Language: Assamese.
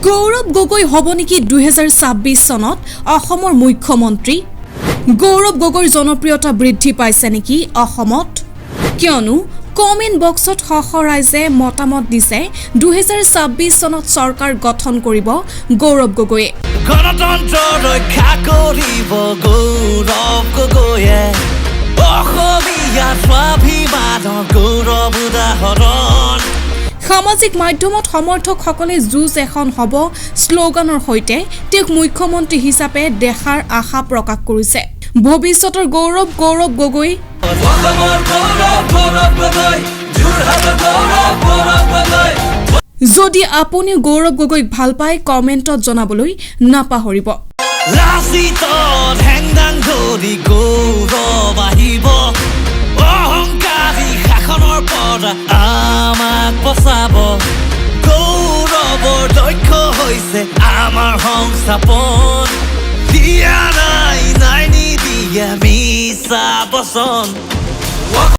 গৌৰৱ গগৈ হ'ব নেকি 2026 চনত অসমৰ মুখ্যমন্ত্ৰী গৌৰৱ গগৈৰ জনপ্ৰিয়তা বৃদ্ধি পাইছে নেকি অসমত কিয়নো কমেন্ট বক্সত ৰাইজে মতামত দিছে 2026 চনত চৰকাৰ গঠন কৰিব গৌৰৱ গগৈয়ে গণতন্ত্ৰ ৰক্ষা কৰিব গৌৰৱ গগৈয়ে অসমীয়া স্বাভিমানৰ গৌৰৱ উদাহৰণ সামাজিক মাধ্যমত সমৰ্থকসকলে যুঁজ এখন হ'ব শ্লোগানৰ সৈতে তেওঁক মুখ্যমন্ত্ৰী হিচাপে দেখাৰ আশা প্ৰকাশ কৰিছে ভৱিষ্যতৰ গৌৰৱ গগৈ যদি আপুনি গৌৰৱ গগৈক ভাল পায় কমেন্টত জনাবলৈ নাপাহৰিব লাচিতত হেংদাং ধৰি গৌৰৱ আহিব অহংকাৰী শাসনৰ পৰা আমাক বচাব গৌৰৱৰ দক্ষ হৈছে আমাৰ সংস্থাপন দিয়া নাই নিদিয়া মিছা বচন